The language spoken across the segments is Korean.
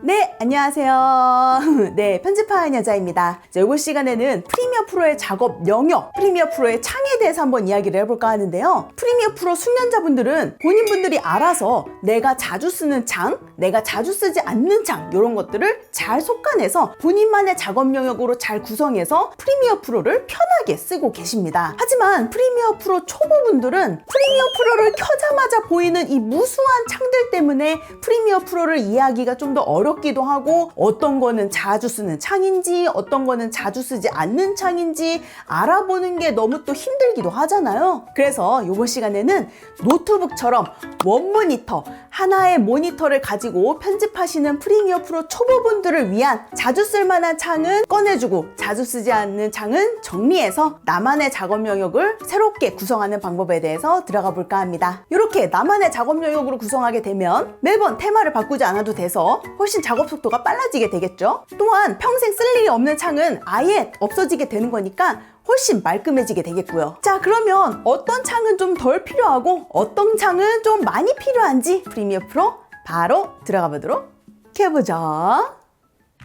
네, 안녕하세요. 네, 편집하는 여자입니다. 자, 이번 시간에는 프리미어 프로의 작업 영역, 프리미어 프로의 창에 대해서 한번 이야기를 해볼까 하는데요. 프리미어 프로 숙련자분들은 본인분들이 알아서 내가 자주 쓰는 창, 내가 자주 쓰지 않는 창, 이런 것들을 잘 속간해서 본인만의 작업 영역으로 잘 구성해서 프리미어 프로를 편하게 쓰고 계십니다. 하지만 프리미어 프로 초보분들은 프리미어 프로를 켜자마자 보이는 이 무수한 창들 때문에 프리미어 프로를 이해하기가 좀 더 어렵기도 하고, 어떤 거는 자주 쓰는 창인지 어떤 거는 자주 쓰지 않는 창인지 알아보는 게 너무 또 힘들기도 하잖아요. 그래서 이번 시간에는 노트북처럼 원모니터, 하나의 모니터를 가지고 편집하시는 프리미어 프로 초보분들을 위한 자주 쓸 만한 창은 꺼내주고 자주 쓰지 않는 창은 정리해서 나만의 작업 영역을 새롭게 구성하는 방법에 대해서 들어가 볼까 합니다. 이렇게 나만의 작업 영역으로 구성하게 되면 매번 테마를 바꾸지 않아도 돼서 훨씬 작업 속도가 빨라지게 되겠죠. 또한 평생 쓸 일이 없는 창은 아예 없어지게 되는 거니까 훨씬 말끔해지게 되겠고요. 자, 그러면 어떤 창은 좀 덜 필요하고 어떤 창은 좀 많이 필요한지 프리미어 프로 바로 들어가 보도록 해보죠.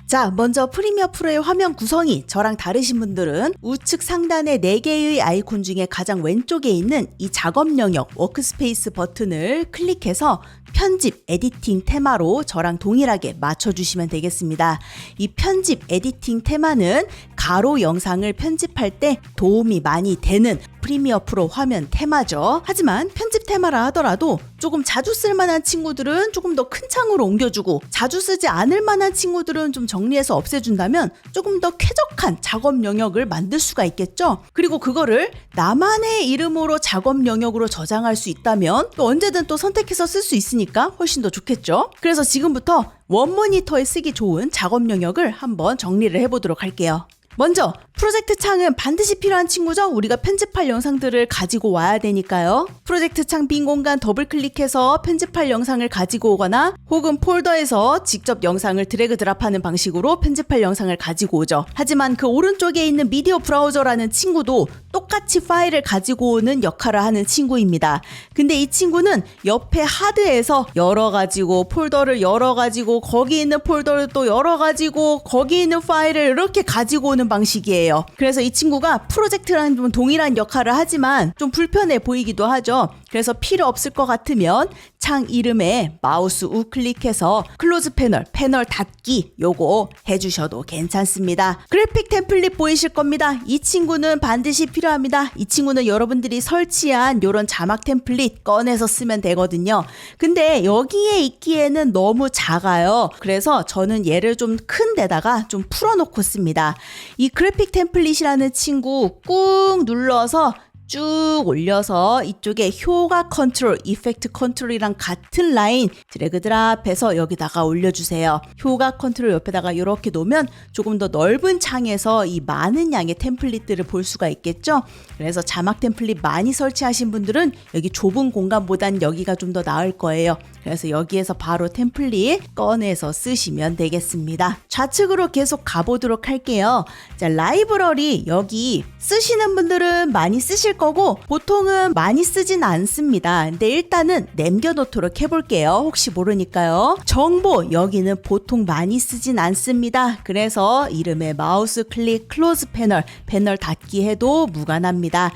자, 먼저 프리미어 프로의 화면 구성이 저랑 다르신 분들은 우측 상단의 4개의 아이콘 중에 가장 왼쪽에 있는 이 작업 영역 워크스페이스 버튼을 클릭해서 편집, 에디팅 테마로 저랑 동일하게 맞춰주시면 되겠습니다. 이 편집, 에디팅 테마는 가로 영상을 편집할 때 도움이 많이 되는 프리미어 프로 화면 테마죠. 하지만 편집 테마라 하더라도 조금 자주 쓸 만한 친구들은 조금 더 큰 창으로 옮겨주고, 자주 쓰지 않을 만한 친구들은 좀 정리해서 없애준다면 조금 더 쾌적한 작업 영역을 만들 수가 있겠죠. 그리고 그거를 나만의 이름으로 작업 영역으로 저장할 수 있다면 또 언제든 또 선택해서 쓸 수 있으니까 훨씬 더 좋겠죠. 그래서 지금부터 원모니터에 쓰기 좋은 작업 영역을 한번 정리를 해보도록 할게요. 먼저 프로젝트 창은 반드시 필요한 친구죠. 우리가 편집할 영상들을 가지고 와야 되니까요. 프로젝트 창 빈 공간 더블 클릭해서 편집할 영상을 가지고 오거나, 혹은 폴더에서 직접 영상을 드래그 드랍하는 방식으로 편집할 영상을 가지고 오죠. 하지만 그 오른쪽에 있는 미디어 브라우저라는 친구도 똑같이 파일을 가지고 오는 역할을 하는 친구입니다. 근데 이 친구는 옆에 하드에서 열어가지고 폴더를 열어가지고 거기 있는 폴더를 또 열어가지고 거기 있는 파일을 이렇게 가지고 오는 방식이에요. 그래서 이 친구가 프로젝트랑 좀 동일한 역할을 하지만 좀 불편해 보이기도 하죠. 그래서 필요 없을 것 같으면 창 이름에 마우스 우클릭해서 클로즈 패널, 패널 닫기 요거 해주셔도 괜찮습니다. 그래픽 템플릿 보이실 겁니다. 이 친구는 반드시 필요합니다. 이 친구는 여러분들이 설치한 요런 자막 템플릿 꺼내서 쓰면 되거든요. 근데 여기에 있기에는 너무 작아요. 그래서 저는 얘를 좀 큰 데다가 좀 풀어놓고 씁니다. 이 그래픽 템플릿이라는 친구 꾹 눌러서 쭉 올려서 이쪽에 효과 컨트롤, 이펙트 컨트롤이랑 같은 라인 드래그 드랍해서 여기다가 올려주세요. 효과 컨트롤 옆에다가 이렇게 놓으면 조금 더 넓은 창에서 이 많은 양의 템플릿들을 볼 수가 있겠죠. 그래서 자막 템플릿 많이 설치하신 분들은 여기 좁은 공간보단 여기가 좀 더 나을 거예요. 그래서 여기에서 바로 템플릿 꺼내서 쓰시면 되겠습니다. 좌측으로 계속 가보도록 할게요. 자, 라이브러리 여기 쓰시는 분들은 많이 쓰실 거고 보통은 많이 쓰진 않습니다. 근데 일단은 남겨놓도록 해볼게요. 혹시 모르니까요. 정보 여기는 보통 많이 쓰진 않습니다. 그래서 이름에 마우스 클릭 클로즈 패널, 패널 닫기 해도 무관합니다.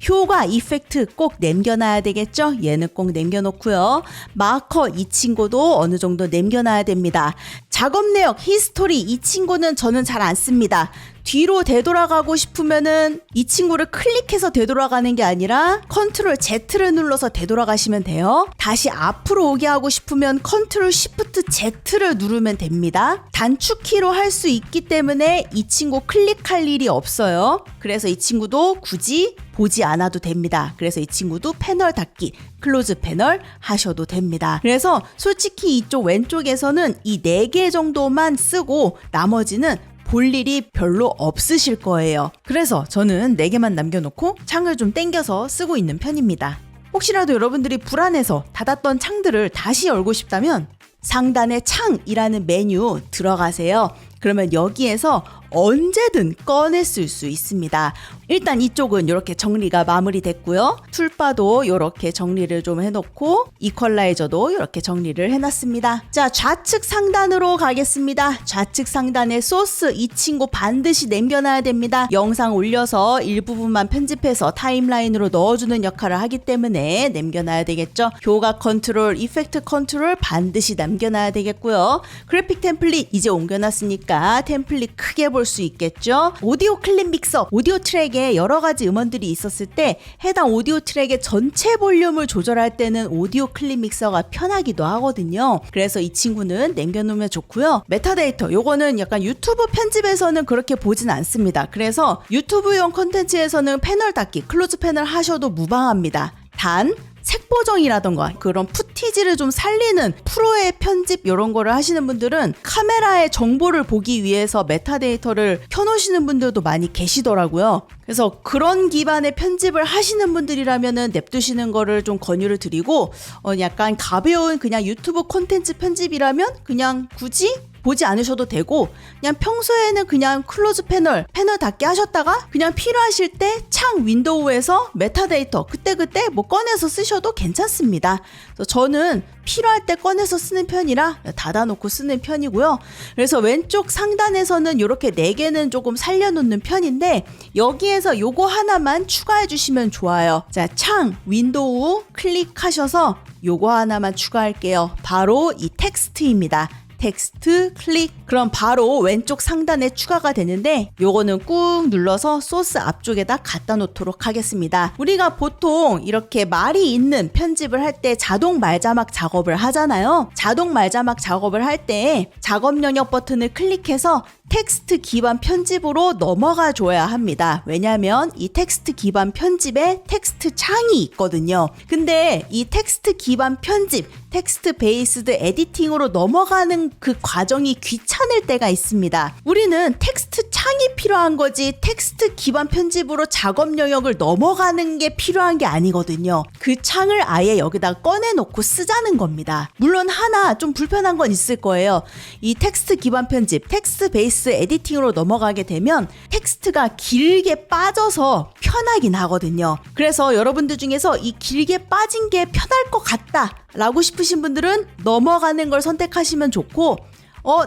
효과, 이펙트 꼭 남겨놔야 되겠죠. 얘는 꼭 남겨놓고요. 마커 이 친구도 어느 정도 남겨놔야 됩니다. 작업 내역, 히스토리 이 친구는 저는 잘 안 씁니다. 뒤로 되돌아가고 싶으면은 이 친구를 클릭해서 되돌아가는 게 아니라 컨트롤 Z를 눌러서 되돌아가시면 돼요. 다시 앞으로 오게 하고 싶으면 컨트롤 Shift Z를 누르면 됩니다. 단축키로 할 수 있기 때문에 이 친구 클릭할 일이 없어요. 그래서 이 친구도 굳이 보지 않아도 됩니다. 그래서 이 친구도 패널 닫기, 클로즈 패널 하셔도 됩니다. 그래서 솔직히 이쪽 왼쪽에서는 이 4개 정도만 쓰고 나머지는 볼 일이 별로 없으실 거예요. 그래서 저는 4개만 남겨놓고 창을 좀 당겨서 쓰고 있는 편입니다. 혹시라도 여러분들이 불안해서 닫았던 창들을 다시 열고 싶다면 상단에 창이라는 메뉴 들어가세요. 그러면 여기에서 언제든 꺼내 쓸 수 있습니다. 일단 이쪽은 이렇게 정리가 마무리됐고요. 툴바도 이렇게 정리를 좀 해놓고 이퀄라이저도 이렇게 정리를 해놨습니다. 자, 좌측 상단으로 가겠습니다. 좌측 상단에 소스, 이 친구 반드시 남겨놔야 됩니다. 영상 올려서 일부분만 편집해서 타임라인으로 넣어주는 역할을 하기 때문에 남겨놔야 되겠죠. 효과 컨트롤, 이펙트 컨트롤 반드시 남겨놔야 되겠고요. 그래픽 템플릿 이제 옮겨놨으니까 템플릿 크게 볼 수 있겠죠. 오디오 클립 믹서, 오디오 트랙에 여러 가지 음원들이 있었을 때 해당 오디오 트랙의 전체 볼륨을 조절할 때는 오디오 클립 믹서가 편하기도 하거든요. 그래서 이 친구는 남겨놓으면 좋고요. 메타데이터, 요거는 약간 유튜브 편집에서는 그렇게 보진 않습니다. 그래서 유튜브용 콘텐츠에서는 패널 닫기, 클로즈 패널 하셔도 무방합니다. 단 색보정이라던가 그런 푸티지를 좀 살리는 프로의 편집 이런 거를 하시는 분들은 카메라의 정보를 보기 위해서 메타데이터를 켜놓으시는 분들도 많이 계시더라고요. 그래서 그런 기반의 편집을 하시는 분들이라면은 냅두시는 거를 좀 권유를 드리고, 약간 가벼운 그냥 유튜브 콘텐츠 편집이라면 그냥 굳이 보지 않으셔도 되고, 그냥 평소에는 그냥 클로즈 패널 닫게 하셨다가 그냥 필요하실 때 창 윈도우에서 메타데이터 그때그때 뭐 꺼내서 쓰셔도 괜찮습니다. 그래서 저는 필요할 때 꺼내서 쓰는 편이라 닫아놓고 쓰는 편이고요. 그래서 왼쪽 상단에서는 이렇게 4개는 조금 살려놓는 편인데 여기에서 요거 하나만 추가해 주시면 좋아요. 자, 창 윈도우 클릭하셔서 요거 하나만 추가할게요. 바로 이 텍스트입니다. 텍스트 클릭, 그럼 바로 왼쪽 상단에 추가가 되는데 요거는 꾹 눌러서 소스 앞쪽에다 갖다 놓도록 하겠습니다. 우리가 보통 이렇게 말이 있는 편집을 할 때 자동 말자막 작업을 하잖아요. 자동 말자막 작업을 할 때 작업 영역 버튼을 클릭해서 텍스트 기반 편집으로 넘어가 줘야 합니다. 왜냐하면 이 텍스트 기반 편집에 텍스트 창이 있거든요. 근데 이 텍스트 기반 편집, 텍스트 베이스드 에디팅으로 넘어가는 그 과정이 귀찮을 때가 있습니다. 우리는 텍스트 창이 필요한 거지 텍스트 기반 편집으로 작업 영역을 넘어가는 게 필요한 게 아니거든요. 그 창을 아예 여기다 꺼내놓고 쓰자는 겁니다. 물론 하나 좀 불편한 건 있을 거예요. 이 텍스트 기반 편집, 텍스트 베이스 에디팅으로 넘어가게 되면 텍스트가 길게 빠져서 편하긴 하거든요. 그래서 여러분들 중에서 이 길게 빠진 게 편할 것 같다 라고 싶으신 분들은 넘어가는 걸 선택하시면 좋고,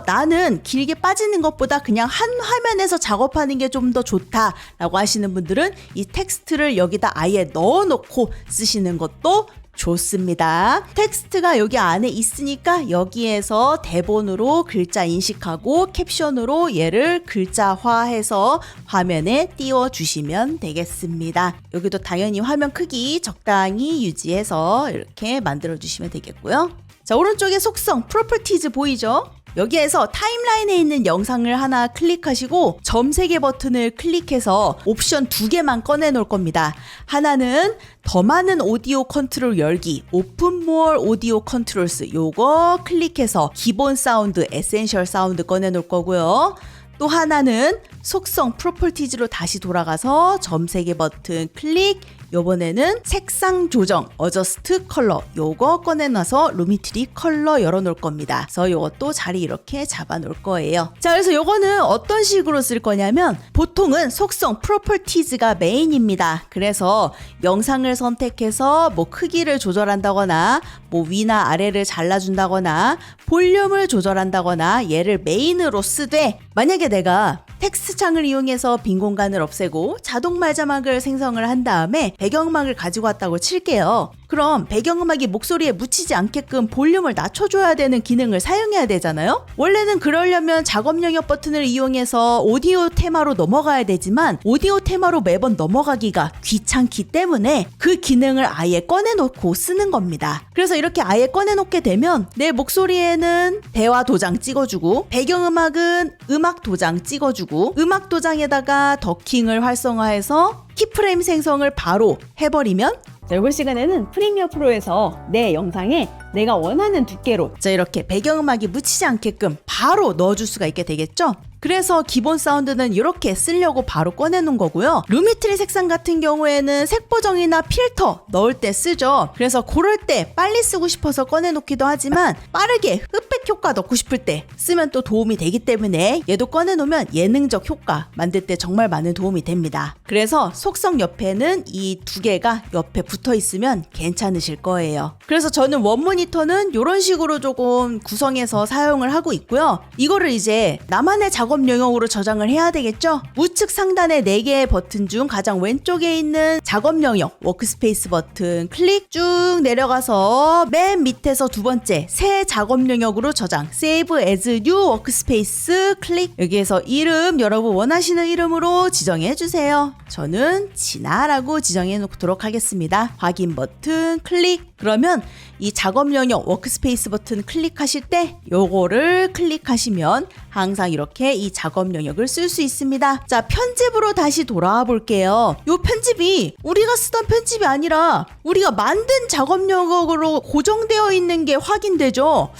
나는 길게 빠지는 것보다 그냥 한 화면에서 작업하는 게 좀 더 좋다 라고 하시는 분들은 이 텍스트를 여기다 아예 넣어놓고 쓰시는 것도 좋습니다. 텍스트가 여기 안에 있으니까 여기에서 대본으로 글자 인식하고 캡션으로 얘를 글자화해서 화면에 띄워주시면 되겠습니다. 여기도 당연히 화면 크기 적당히 유지해서 이렇게 만들어주시면 되겠고요. 자, 오른쪽에 속성, 프로퍼티즈 보이죠? 여기에서 타임라인에 있는 영상을 하나 클릭하시고 점 3개 버튼을 클릭해서 옵션 2개만 꺼내 놓을 겁니다. 하나는 더 많은 오디오 컨트롤 열기, 오픈 모어 오디오 컨트롤스, 요거 클릭해서 기본 사운드, 에센셜 사운드 꺼내 놓을 거고요. 또 하나는 속성 프로퍼티즈로 다시 돌아가서 점 3개 버튼 클릭, 요번에는 색상 조정, 어저스트 컬러 요거 꺼내놔서 루미트리 컬러 열어놓을 겁니다. 그래서 요것도 자리 이렇게 잡아놓을 거예요. 자, 그래서 요거는 어떤 식으로 쓸 거냐면 보통은 속성 프로퍼티즈가 메인입니다. 그래서 영상을 선택해서 뭐 크기를 조절한다거나 뭐 위나 아래를 잘라준다거나 볼륨을 조절한다거나 얘를 메인으로 쓰되, 만약에 내가 텍스트 창을 이용해서 빈 공간을 없애고 자동 말자막을 생성을 한 다음에 배경음악을 가지고 왔다고 칠게요. 그럼 배경음악이 목소리에 묻히지 않게끔 볼륨을 낮춰줘야 되는 기능을 사용해야 되잖아요. 원래는 그러려면 작업 영역 버튼을 이용해서 오디오 테마로 넘어가야 되지만 오디오 테마로 매번 넘어가기가 귀찮기 때문에 그 기능을 아예 꺼내놓고 쓰는 겁니다. 그래서 이렇게 아예 꺼내놓게 되면 내 목소리에는 대화 도장 찍어주고 배경음악은 음악 도장 찍어주고 음악 도장에다가 더킹을 활성화해서 키프레임 생성을 바로 해버리면, 자, 이번 시간에는 프리미어 프로에서 내 영상에 내가 원하는 두께로 자 이렇게 배경음악이 묻히지 않게끔 바로 넣어줄 수가 있게 되겠죠. 그래서 기본 사운드는 이렇게 쓰려고 바로 꺼내놓은 거고요. 루미트리 색상 같은 경우에는 색보정이나 필터 넣을 때 쓰죠. 그래서 그럴 때 빨리 쓰고 싶어서 꺼내놓기도 하지만 빠르게 흑백 효과 넣고 싶을 때 쓰면 또 도움이 되기 때문에 얘도 꺼내놓으면 예능적 효과 만들 때 정말 많은 도움이 됩니다. 그래서 속성 옆에는 이 두 개가 옆에 붙어 있으면 괜찮으실 거예요. 그래서 저는 원모니터는 이런 식으로 조금 구성해서 사용을 하고 있고요. 이거를 이제 나만의 작업 영역으로 저장을 해야 되겠죠? 우측 상단의 4개의 버튼 중 가장 왼쪽에 있는 작업 영역 워크스페이스 버튼 클릭 쭉 내려가서 맨 밑에서 두 번째 새 작업 영역으로 저장 Save as New Workspace 클릭. 여기에서 이름 여러분 원하시는 이름으로 지정해 주세요. 저는 진아라고 지정해 놓도록 하겠습니다. 확인 버튼 클릭. 그러면 이 작업 영역 워크스페이스 버튼 클릭하실 때 요거를 클릭하시면 항상 이렇게 이 작업 영역을 쓸 수 있습니다. 자, 편집으로 다시 돌아와 볼게요. 요 편집이 우리가 쓰던 편집이 아니라 우리가 만든 작업 영역으로 고정되어 있는 게 확인되죠?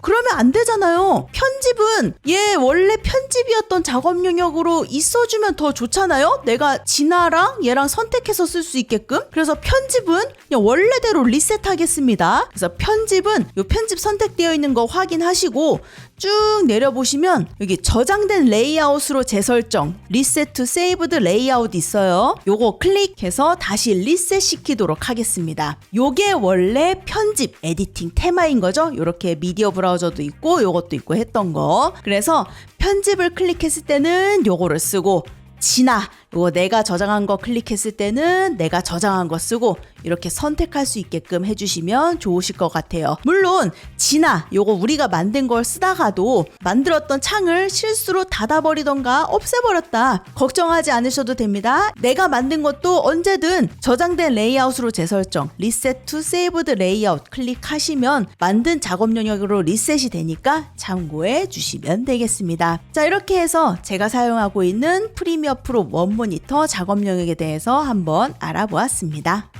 그러면 안 되잖아요. 편집은 얘 원래 편집이었던 작업 영역으로 있어주면 더 좋잖아요? 내가 진아랑 얘랑 선택해서 쓸 수 있게끔. 그래서 편집은 그냥 원래대로 리셋하겠습니다. 그래서 편집은 요 편집 선택되어 있는 거 확인하시고 쭉 내려보시면 여기 저장된 레이아웃으로 재설정 리셋 투 세이브드 레이아웃 있어요. 요거 클릭해서 다시 리셋 시키도록 하겠습니다. 요게 원래 편집 에디팅 테마인 거죠. 요렇게 미디어 브라우저도 있고 요것도 있고 했던 거. 그래서 편집을 클릭했을 때는 요거를 쓰고 진아 요거 내가 저장한 거 클릭했을 때는 내가 저장한 거 쓰고 이렇게 선택할 수 있게끔 해주시면 좋으실 것 같아요. 물론 진아 요거 우리가 만든 걸 쓰다가도 만들었던 창을 실수로 닫아버리던가 없애버렸다 걱정하지 않으셔도 됩니다. 내가 만든 것도 언제든 저장된 레이아웃으로 재설정 리셋 투 세이브드 레이아웃 클릭하시면 만든 작업 영역으로 리셋이 되니까 참고해 주시면 되겠습니다. 자, 이렇게 해서 제가 사용하고 있는 프리미어 프로 원모니터 작업 영역에 대해서 한번 알아보았습니다.